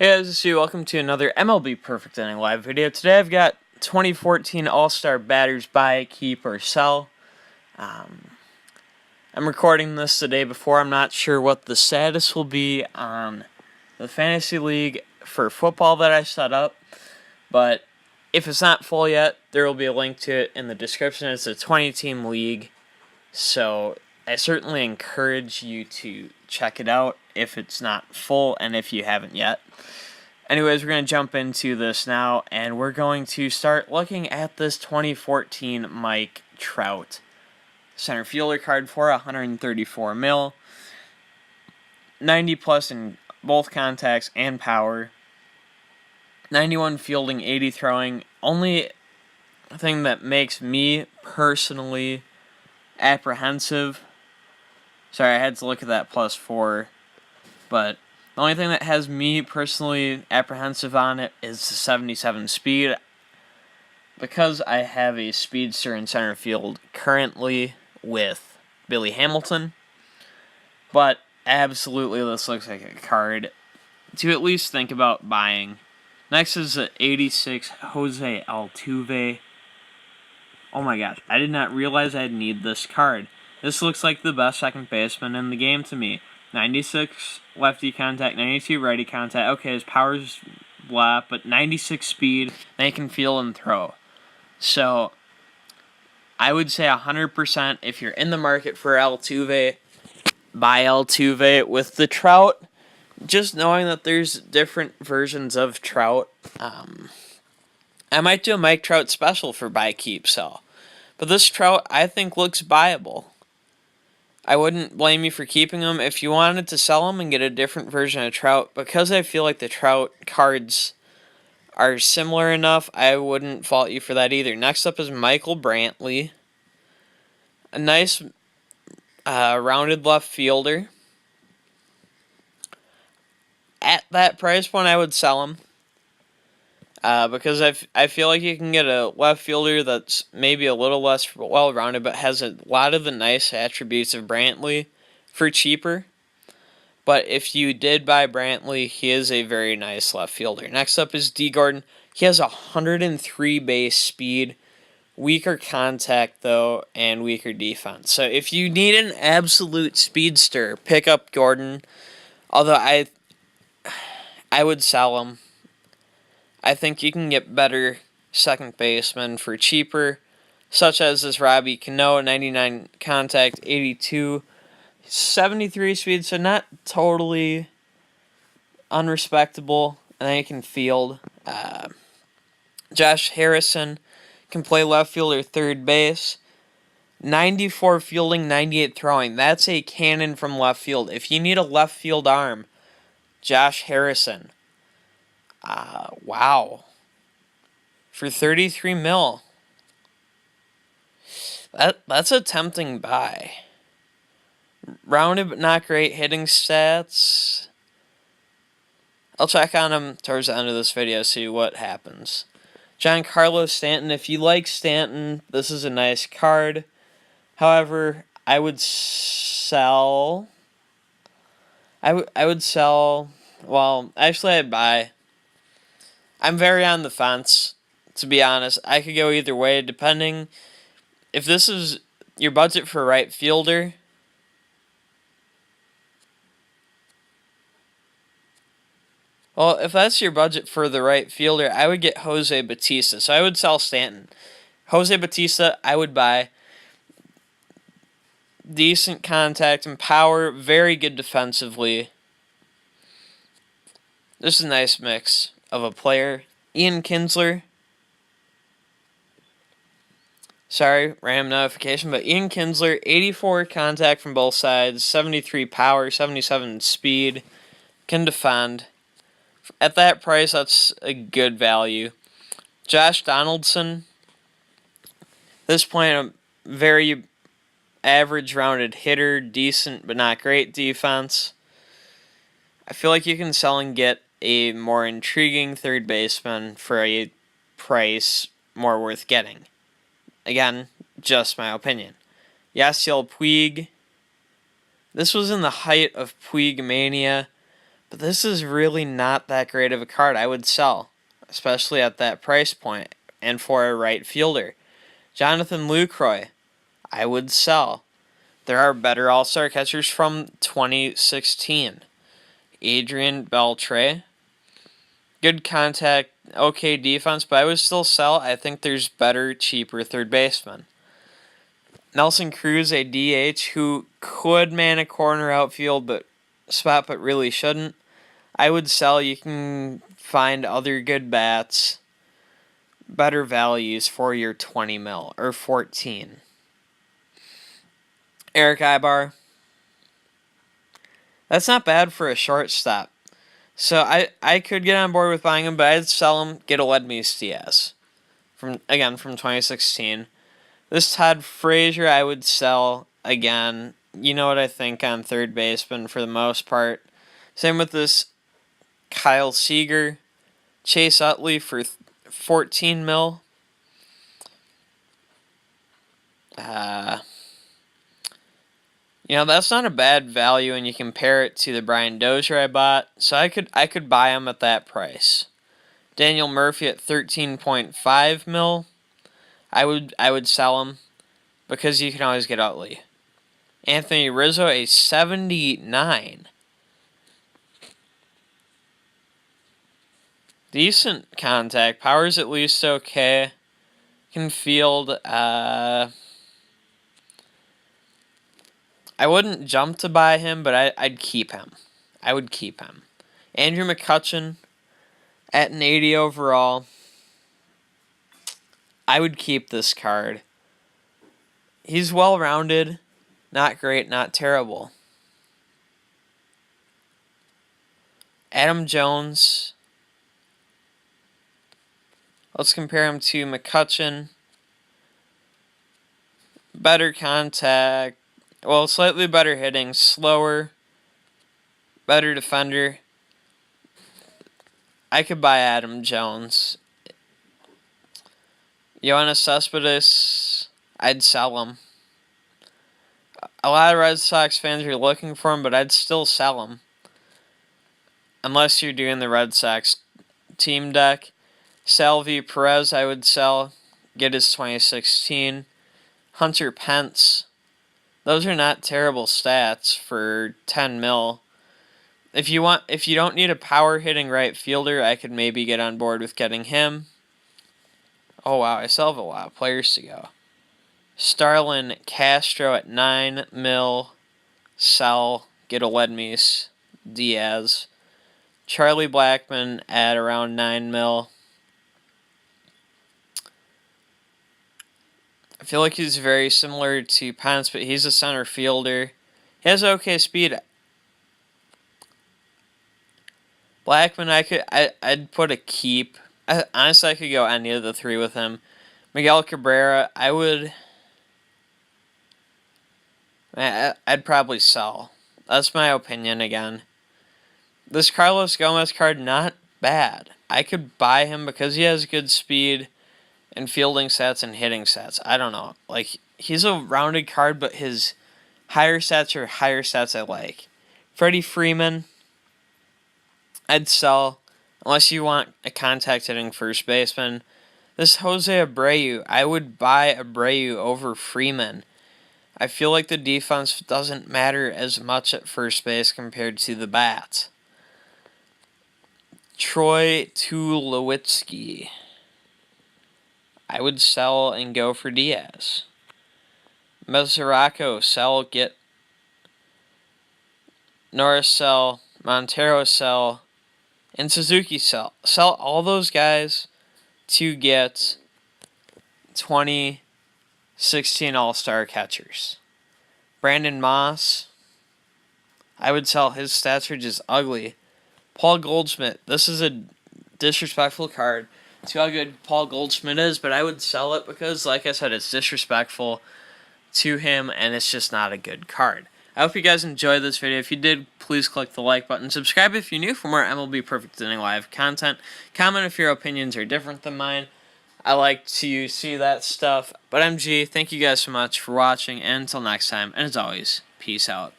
Hey guys, it's you. Welcome to another MLB Perfect Inning Live video. Today I've got 2014 All-Star Batters Buy, Keep, or Sell. I'm recording this the day before. I'm not sure what the status will be on the Fantasy League for football that I set up, but if it's not full yet, there will be a link to it in the description. It's a 20-team league, so I certainly encourage you to check it out if it's not full and if you haven't yet. Anyways, we're going to jump into this now, and we're going to start looking at this 2014 Mike Trout center fielder card for $134 million, 90 plus in both contacts and power, 91 fielding, 80 throwing. Only thing that makes me personally apprehensive, sorry, I had to look at that +4, but the only thing that has me personally apprehensive on it is the 77 speed. Because I have a speedster in center field currently with Billy Hamilton. But absolutely, this looks like a card to at least think about buying. Next is the 86 Jose Altuve. Oh my gosh, I did not realize I'd need this card. This looks like the best second baseman in the game to me. 96 lefty contact, 92 righty contact. Okay, his power's blah, but 96 speed, they can field and throw. So, I would say 100% if you're in the market for Altuve, buy Altuve. With the Trout, just knowing that there's different versions of Trout, I might do a Mike Trout special for buy, keep, sell. But this Trout, I think, looks buyable. I wouldn't blame you for keeping them. If you wanted to sell them and get a different version of Trout, because I feel like the Trout cards are similar enough, I wouldn't fault you for that either. Next up is Michael Brantley. A nice rounded left fielder. At that price point, I would sell him. Because I feel like you can get a left fielder that's maybe a little less well-rounded, but has a lot of the nice attributes of Brantley for cheaper. But if you did buy Brantley, he is a very nice left fielder. Next up is D. Gordon. He has 103 base speed, weaker contact, though, and weaker defense. So if you need an absolute speedster, pick up Gordon. Although I would sell him. I think you can get better second basemen for cheaper, such as this Robbie Cano, 99 contact, 82, 73 speed, so not totally unrespectable, and then he can field. Josh Harrison can play left field or third base. 94 fielding, 98 throwing. That's a cannon from left field. If you need a left field arm, Josh Harrison. Wow. For $33 million. That's a tempting buy. Rounded but not great hitting stats. I'll check on him towards the end of this video, see what happens. Giancarlo Stanton. If you like Stanton, this is a nice card. However, I would sell. I would sell. Well, actually, I'd buy. I'm very on the fence, to be honest. I could go either way, depending. If this is your budget for right fielder, well, if that's your budget for the right fielder, I would get Jose Bautista. So I would sell Stanton. Jose Bautista, I would buy. Decent contact and power, very good defensively. This is a nice mix of a player. Ian Kinsler. Sorry, random notification, but Ian Kinsler, 84 contact from both sides, 73 power, 77 speed, can defend. At that price, that's a good value. Josh Donaldson, at this point, a very average rounded hitter, decent but not great defense. I feel like you can sell and get a more intriguing third baseman for a price more worth getting. Again, just my opinion. Yasiel Puig. This was in the height of Puig mania. But this is really not that great of a card. I would sell, especially at that price point, and for a right fielder. Jonathan Lucroy, I would sell. There are better all-star catchers from 2016. Adrian Beltre, good contact, okay defense, but I would still sell. I think there's better, cheaper third basemen. Nelson Cruz, a DH who could man a corner outfield but really shouldn't. I would sell. You can find other good bats, better values for your 20 mil or 14. Eric Ibar. That's not bad for a shortstop. So I could get on board with buying him, but I'd sell him, get Aledmys Diaz. From 2016. This Todd Frazier I would sell again. You know what I think on third baseman for the most part. Same with this Kyle Seager. Chase Utley for 14 mil. That's not a bad value, and you compare it to the Brian Dozier I bought. So I could buy him at that price. Daniel Murphy at 13.5 mil. I would sell him because you can always get Utley. Anthony Rizzo, a 79. Decent contact. Power's at least okay. Can field. I wouldn't jump to buy him, but I'd keep him. I would keep him. Andrew McCutchen at an 80 overall. I would keep this card. He's well-rounded. Not great, not terrible. Adam Jones. Let's compare him to McCutchen. Better contact. Well, slightly better hitting. Slower. Better defender. I could buy Adam Jones. Yoenis Cespedes, I'd sell him. A lot of Red Sox fans are looking for him, but I'd still sell him. Unless you're doing the Red Sox team deck. Salvi Perez, I would sell. Get his 2016. Hunter Pence. Those are not terrible stats for 10 mil. If you don't need a power hitting right fielder, I could maybe get on board with getting him. Oh wow, I still have a lot of players to go. Starlin Castro at 9 mil. Sell. Get Aledmys Diaz. Charlie Blackmon at around 9 mil. I feel like he's very similar to Pence, but he's a center fielder. He has okay speed. Blackmon, I'd put a keep. Honestly, I could go any of the three with him. Miguel Cabrera, I'd probably sell. That's my opinion again. This Carlos Gomez card, not bad. I could buy him because he has good speed and fielding stats and hitting stats. I don't know. He's a rounded card, but his higher stats are higher stats I like. Freddie Freeman, I'd sell. Unless you want a contact hitting first baseman. This Jose Abreu, I would buy Abreu over Freeman. I feel like the defense doesn't matter as much at first base compared to the bats. Troy Tulowitzki. I would sell and go for Diaz. Mesoraco, sell, get Norris, sell, Montero, sell, and Suzuki, sell. Sell all those guys to get 2016 All-Star catchers. Brandon Moss, I would sell. His stats are just ugly. Paul Goldschmidt, this is a disrespectful card to how good Paul Goldschmidt is, but I would sell it because, like I said, it's disrespectful to him, and it's just not a good card. I hope you guys enjoyed this video. If you did, please click the like button. Subscribe if you're new for more MLB Perfect Inning Live content. Comment if your opinions are different than mine. I like to see that stuff. But MG, thank you guys so much for watching, and until next time, and as always, peace out.